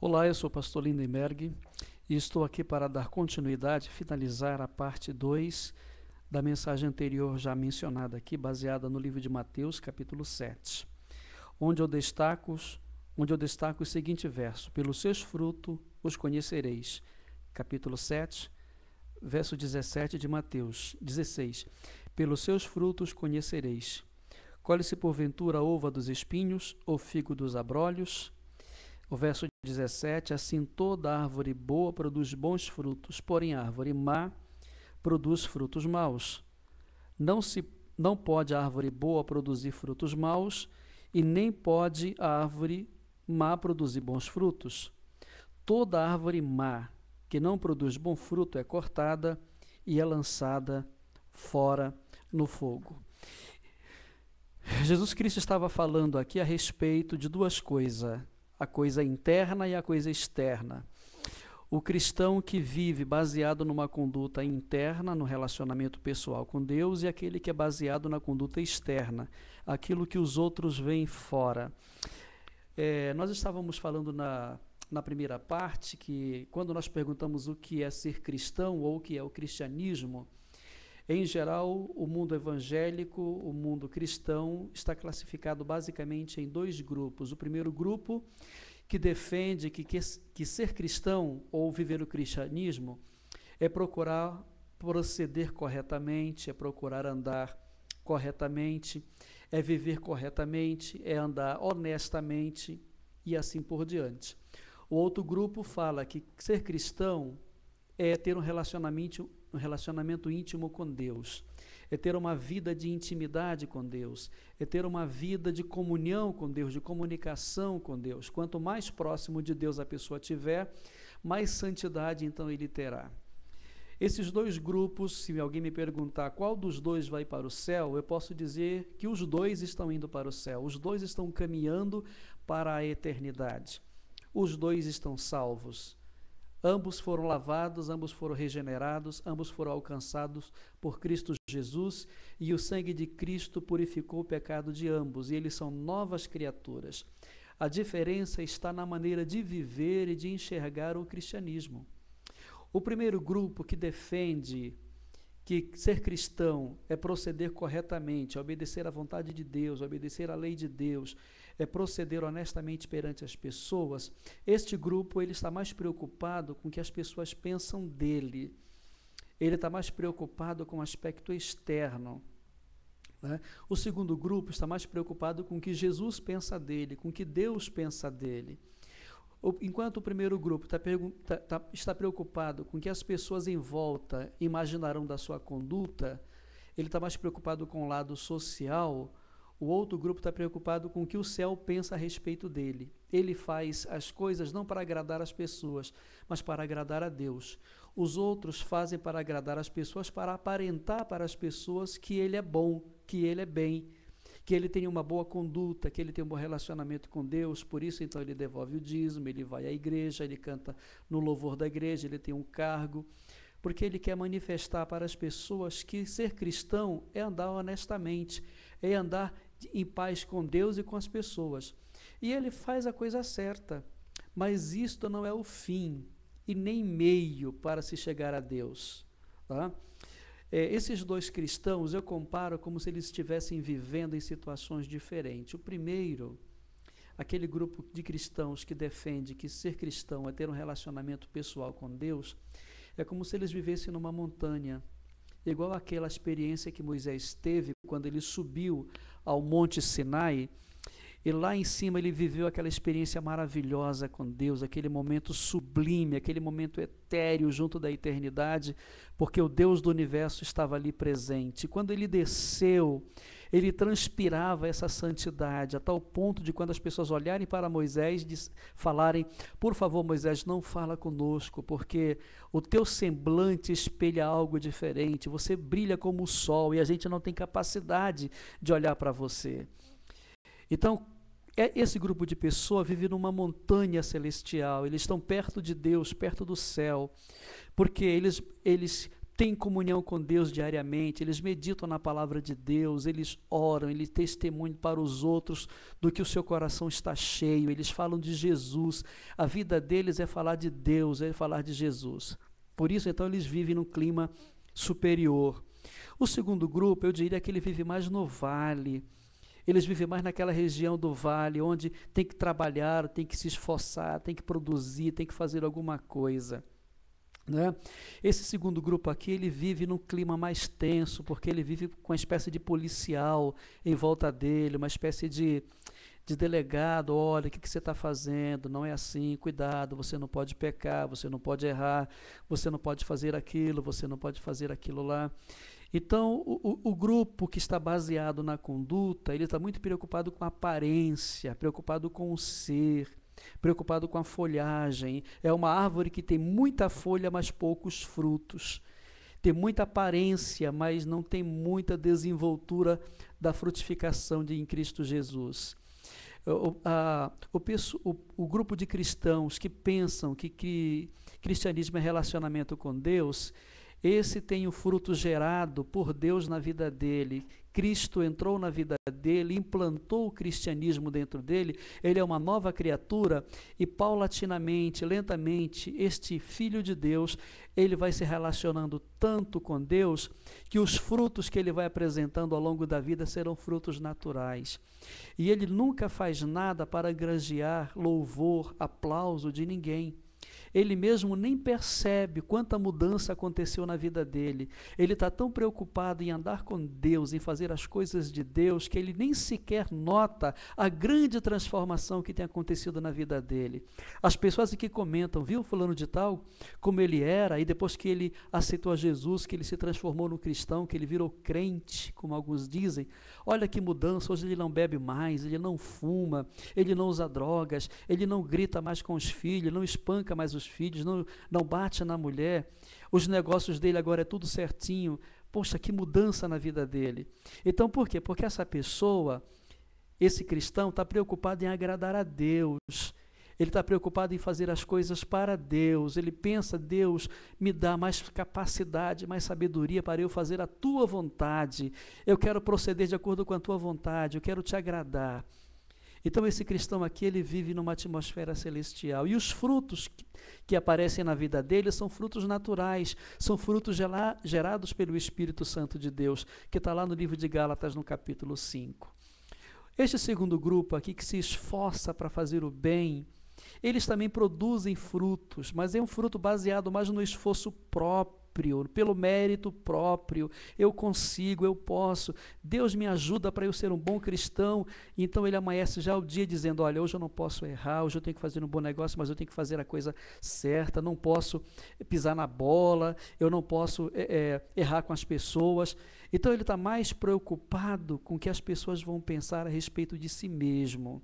Olá, eu sou o pastor Lindenberg e estou aqui para dar continuidade, finalizar a parte 2 da mensagem anterior já mencionada aqui, baseada no livro de Mateus, capítulo 7, onde eu destaco o seguinte verso: pelos seus frutos os conhecereis. Capítulo 7, verso 17 de Mateus 16. Pelos seus frutos conhecereis. Colhe-se porventura a uva dos espinhos, ou figo dos abrolhos? O verso 17, assim toda árvore boa produz bons frutos, porém a árvore má produz frutos maus. Não pode a árvore boa produzir frutos maus, e nem pode a árvore má produzir bons frutos. Toda árvore má que não produz bom fruto é cortada e é lançada fora no fogo. Jesus Cristo estava falando aqui a respeito de duas coisas: a coisa interna e a coisa externa. O cristão que vive baseado numa conduta interna, no relacionamento pessoal com Deus, e aquele que é baseado na conduta externa, aquilo que os outros veem fora. Nós estávamos falando na primeira parte que, quando nós perguntamos o que é ser cristão ou o que é o cristianismo, em geral, o mundo evangélico, o mundo cristão, está classificado basicamente em dois grupos. O primeiro grupo, que defende que ser cristão ou viver o cristianismo é procurar proceder corretamente, é procurar andar corretamente, é viver corretamente, é andar honestamente e assim por diante. O outro grupo fala que ser cristão é ter um relacionamento íntimo com Deus, é ter uma vida de intimidade com Deus, é ter uma vida de comunhão com Deus, de comunicação com Deus. Quanto mais próximo de Deus a pessoa tiver, mais santidade então ele terá. Esses dois grupos, se alguém me perguntar qual dos dois vai para o céu, eu posso dizer que os dois estão indo para o céu, os dois estão caminhando para a eternidade, os dois estão salvos. Ambos foram lavados, ambos foram regenerados, ambos foram alcançados por Cristo Jesus, e o sangue de Cristo purificou o pecado de ambos, e eles são novas criaturas. A diferença está na maneira de viver e de enxergar o cristianismo. O primeiro grupo, que defende que ser cristão é proceder corretamente, é obedecer à vontade de Deus, obedecer à lei de Deus, é proceder honestamente perante as pessoas, este grupo ele está mais preocupado com o que as pessoas pensam dele. Ele está mais preocupado com o aspecto externo, né? O segundo grupo está mais preocupado com o que Jesus pensa dele, com o que Deus pensa dele. Enquanto o primeiro grupo está preocupado com o que as pessoas em volta imaginarão da sua conduta, ele está mais preocupado com o lado social. O outro grupo está preocupado com o que o céu pensa a respeito dele. Ele faz as coisas não para agradar as pessoas, mas para agradar a Deus. Os outros fazem para agradar as pessoas, para aparentar para as pessoas que ele é bom, que ele é bem, que ele tem uma boa conduta, que ele tem um bom relacionamento com Deus. Por isso, então, ele devolve o dízimo, ele vai à igreja, ele canta no louvor da igreja, ele tem um cargo, porque ele quer manifestar para as pessoas que ser cristão é andar honestamente, é andar em paz com Deus e com as pessoas. E ele faz a coisa certa, mas isto não é o fim e nem meio para se chegar a Deus, tá? Esses dois cristãos eu comparo como se eles estivessem vivendo em situações diferentes. O primeiro, aquele grupo de cristãos que defende que ser cristão é ter um relacionamento pessoal com Deus, é como se eles vivessem numa montanha, igual aquela experiência que Moisés teve quando ele subiu ao Monte Sinai, e lá em cima ele viveu aquela experiência maravilhosa com Deus, aquele momento sublime, aquele momento etéreo junto da eternidade, porque o Deus do universo estava ali presente. E quando ele desceu, ele transpirava essa santidade, a tal ponto de, quando as pessoas olharem para Moisés, falarem: por favor, Moisés, não fala conosco, porque o teu semblante espelha algo diferente, você brilha como o sol e a gente não tem capacidade de olhar para você. Então, esse grupo de pessoas vive numa montanha celestial, eles estão perto de Deus, perto do céu, porque eles têm comunhão com Deus diariamente, eles meditam na palavra de Deus, eles oram, eles testemunham para os outros do que o seu coração está cheio, eles falam de Jesus, a vida deles é falar de Deus, é falar de Jesus. Por isso, então, eles vivem num clima superior. O segundo grupo, eu diria que ele vive mais no vale. Eles vivem mais naquela região do vale, onde tem que trabalhar, tem que se esforçar, tem que produzir, tem que fazer alguma coisa, né? Esse segundo grupo aqui, ele vive num clima mais tenso, porque ele vive com uma espécie de policial em volta dele, uma espécie de delegado. Olha, o que você está fazendo? Não é assim, cuidado, você não pode pecar, você não pode errar, você não pode fazer aquilo, você não pode fazer aquilo lá. Então, o grupo que está baseado na conduta, ele está muito preocupado com a aparência, preocupado com o ser, preocupado com a folhagem. É uma árvore que tem muita folha, mas poucos frutos. Tem muita aparência, mas não tem muita desenvoltura da frutificação em Cristo Jesus. O grupo de cristãos que pensam que cristianismo é relacionamento com Deus, esse tem o fruto gerado por Deus na vida dele. Cristo entrou na vida dele, implantou o cristianismo dentro dele, ele é uma nova criatura e paulatinamente, lentamente, este Filho de Deus, ele vai se relacionando tanto com Deus que os frutos que ele vai apresentando ao longo da vida serão frutos naturais. E ele nunca faz nada para granjear louvor, aplauso de ninguém. Ele mesmo nem percebe quanta mudança aconteceu na vida dele. Ele está tão preocupado em andar com Deus, em fazer as coisas de Deus, que ele nem sequer nota a grande transformação que tem acontecido na vida dele. As pessoas que comentam, viu fulano de tal, como ele era, e depois que ele aceitou a Jesus, que ele se transformou no cristão, que ele virou crente, como alguns dizem, olha que mudança, hoje ele não bebe mais, ele não fuma, ele não usa drogas, ele não grita mais com os filhos, não espanca mais os filhos, não bate na mulher, os negócios dele agora é tudo certinho. Poxa, que mudança na vida dele. Então, por quê? Porque essa pessoa, esse cristão, está preocupado em agradar a Deus, ele está preocupado em fazer as coisas para Deus, ele pensa, Deus, me dá mais capacidade, mais sabedoria para eu fazer a tua vontade, eu quero proceder de acordo com a tua vontade, eu quero te agradar. Então esse cristão aqui, ele vive numa atmosfera celestial, e os frutos que aparecem na vida dele são frutos naturais, são frutos gerados pelo Espírito Santo de Deus, que está lá no livro de Gálatas, no capítulo 5. Este segundo grupo aqui, que se esforça para fazer o bem, eles também produzem frutos, mas é um fruto baseado mais no esforço próprio, pelo mérito próprio. Eu consigo, eu posso, Deus me ajuda para eu ser um bom cristão. Então ele amanhece já o dia dizendo, olha, hoje eu não posso errar, hoje eu tenho que fazer um bom negócio, mas eu tenho que fazer a coisa certa, não posso pisar na bola, eu não posso errar com as pessoas. Então ele está mais preocupado com o que as pessoas vão pensar a respeito de si mesmo.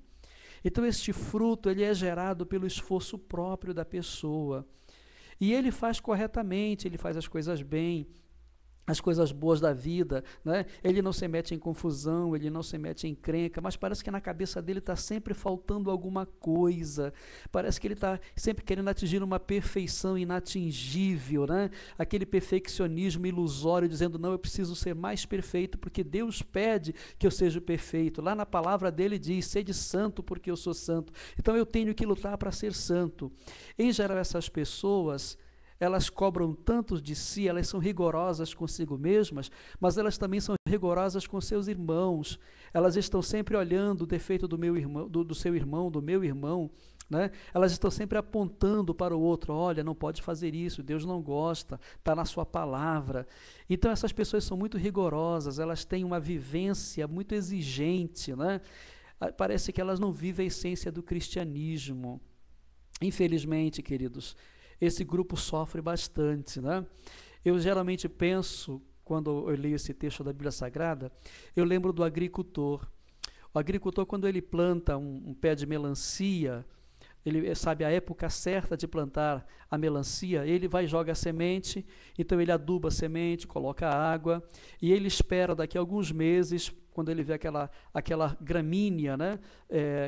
Então este fruto, ele é gerado pelo esforço próprio da pessoa. E ele faz corretamente, ele faz as coisas bem, as coisas boas da vida, né? Ele não se mete em confusão, ele não se mete em encrenca, mas parece que na cabeça dele está sempre faltando alguma coisa, parece que ele está sempre querendo atingir uma perfeição inatingível, né? Aquele perfeccionismo ilusório, dizendo, não, eu preciso ser mais perfeito, porque Deus pede que eu seja perfeito. Lá na palavra dele diz, sede santo porque eu sou santo, então eu tenho que lutar para ser santo. Em geral, essas pessoas, elas cobram tanto de si, elas são rigorosas consigo mesmas, mas elas também são rigorosas com seus irmãos. Elas estão sempre olhando o defeito do meu irmão, do seu irmão, do meu irmão, né? Elas estão sempre apontando para o outro, olha, não pode fazer isso, Deus não gosta, está na sua palavra. Então essas pessoas são muito rigorosas, elas têm uma vivência muito exigente, né? Parece que elas não vivem a essência do cristianismo. Infelizmente, queridos, esse grupo sofre bastante, né? Eu geralmente penso, quando eu leio esse texto da Bíblia Sagrada, eu lembro do agricultor. O agricultor, quando ele planta um pé de melancia, ele sabe a época certa de plantar a melancia, ele vai e joga a semente, então ele aduba a semente, coloca água, e ele espera daqui a alguns meses, quando ele vê aquela gramínea, né,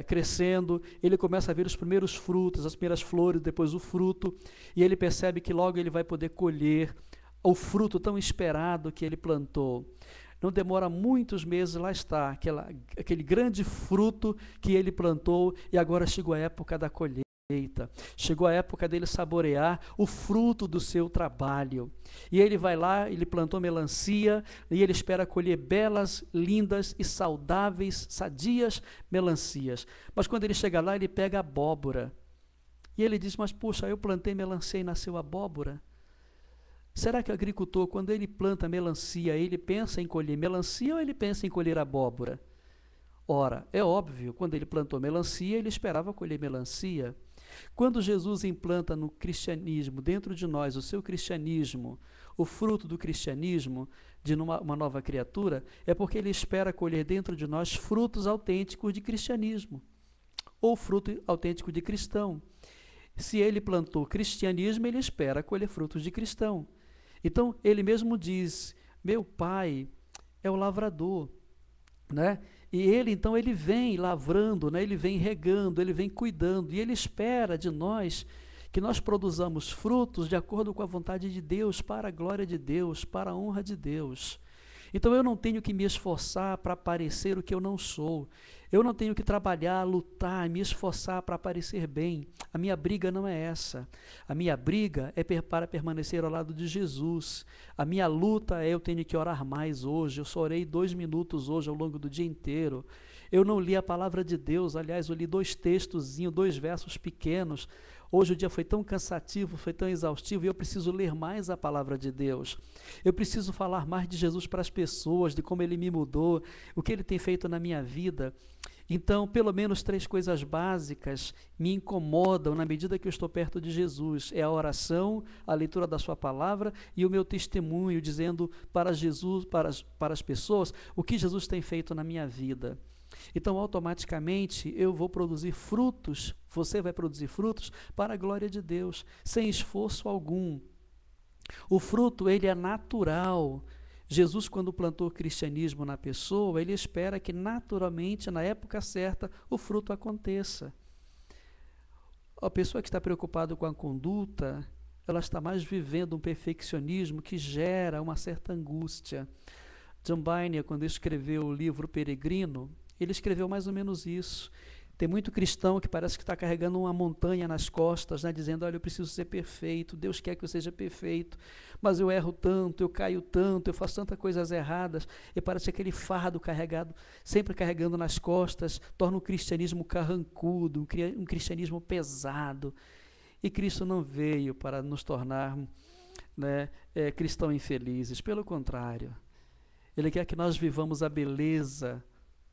crescendo, ele começa a ver os primeiros frutos, as primeiras flores, depois o fruto, e ele percebe que logo ele vai poder colher o fruto tão esperado que ele plantou. Não demora muitos meses, lá está, aquele grande fruto que ele plantou, e agora chegou a época da colheita. Chegou a época dele saborear o fruto do seu trabalho. E ele vai lá, ele plantou melancia, e ele espera colher belas, lindas e saudáveis, sadias melancias. Mas quando ele chega lá, ele pega abóbora. E ele diz, mas puxa, eu plantei melancia e nasceu abóbora. Será que o agricultor, quando ele planta melancia, ele pensa em colher melancia ou ele pensa em colher abóbora? Ora, é óbvio, quando ele plantou melancia, ele esperava colher melancia. Quando Jesus implanta no cristianismo, dentro de nós, o seu cristianismo, o fruto do cristianismo, de uma nova criatura, é porque ele espera colher dentro de nós frutos autênticos de cristianismo, ou fruto autêntico de cristão. Se ele plantou cristianismo, ele espera colher frutos de cristão. Então, ele mesmo diz, meu pai é o lavrador, né? E ele, então, ele vem lavrando, né? Ele vem regando, ele vem cuidando, e ele espera de nós que nós produzamos frutos de acordo com a vontade de Deus, para a glória de Deus, para a honra de Deus. Então, eu não tenho que me esforçar para parecer o que eu não sou. Eu não tenho que trabalhar, lutar, me esforçar para parecer bem. A minha briga não é essa. A minha briga é para permanecer ao lado de Jesus. A minha luta é eu tenho que orar mais hoje. Eu só orei 2 minutos hoje ao longo do dia inteiro. Eu não li a palavra de Deus, aliás, eu li 2 textozinhos, 2 versos pequenos. Hoje o dia foi tão cansativo, foi tão exaustivo, e eu preciso ler mais a palavra de Deus. Eu preciso falar mais de Jesus para as pessoas, de como ele me mudou, o que ele tem feito na minha vida. Então, pelo menos 3 coisas básicas me incomodam na medida que eu estou perto de Jesus. É a oração, a leitura da sua palavra e o meu testemunho, dizendo para Jesus, para as pessoas, o que Jesus tem feito na minha vida. Então, automaticamente, eu vou produzir frutos, você vai produzir frutos para a glória de Deus, sem esforço algum. O fruto, ele é natural. Jesus, quando plantou o cristianismo na pessoa, ele espera que naturalmente, na época certa, o fruto aconteça. A pessoa que está preocupada com a conduta, ela está mais vivendo um perfeccionismo que gera uma certa angústia. John Bunyan, quando escreveu o livro Peregrino, ele escreveu mais ou menos isso. Tem muito cristão que parece que está carregando uma montanha nas costas, né, dizendo, olha, eu preciso ser perfeito, Deus quer que eu seja perfeito, mas eu erro tanto, eu caio tanto, eu faço tantas coisas erradas, e parece aquele fardo carregado, sempre carregando nas costas, torna o cristianismo carrancudo, um cristianismo pesado. E Cristo não veio para nos tornar, né, cristãos infelizes, pelo contrário, Ele quer que nós vivamos a beleza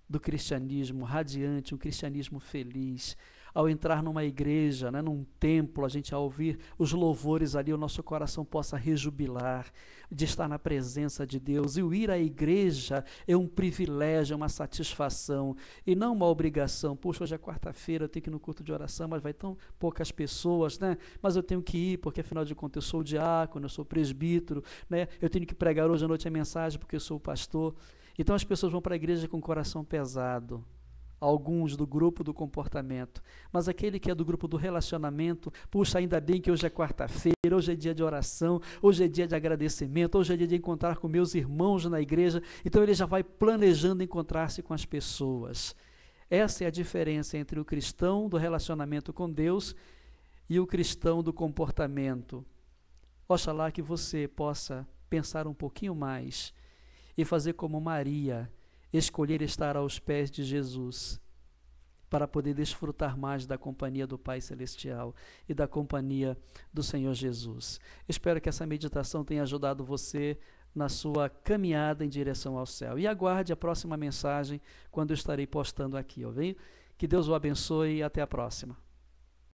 do cristianismo radiante, um cristianismo feliz. Ao entrar numa igreja, né, num templo, a gente ao ouvir os louvores ali, o nosso coração possa rejubilar de estar na presença de Deus. E o ir à igreja é um privilégio, é uma satisfação e não uma obrigação. Puxa, hoje é quarta-feira, eu tenho que ir no culto de oração, mas vai tão poucas pessoas, né? Mas eu tenho que ir porque afinal de contas eu sou o diácono, eu sou o presbítero, né? Eu tenho que pregar hoje à noite a mensagem porque eu sou o pastor. Então as pessoas vão para a igreja com o coração pesado, alguns do grupo do comportamento, mas aquele que é do grupo do relacionamento, puxa, ainda bem que hoje é quarta-feira, hoje é dia de oração, hoje é dia de agradecimento, hoje é dia de encontrar com meus irmãos na igreja, então ele já vai planejando encontrar-se com as pessoas. Essa é a diferença entre o cristão do relacionamento com Deus e o cristão do comportamento. Oxalá que você possa pensar um pouquinho mais e fazer como Maria, escolher estar aos pés de Jesus, para poder desfrutar mais da companhia do Pai Celestial e da companhia do Senhor Jesus. Espero que essa meditação tenha ajudado você na sua caminhada em direção ao céu. E aguarde a próxima mensagem, quando eu estarei postando aqui, ok? Que Deus o abençoe e até a próxima.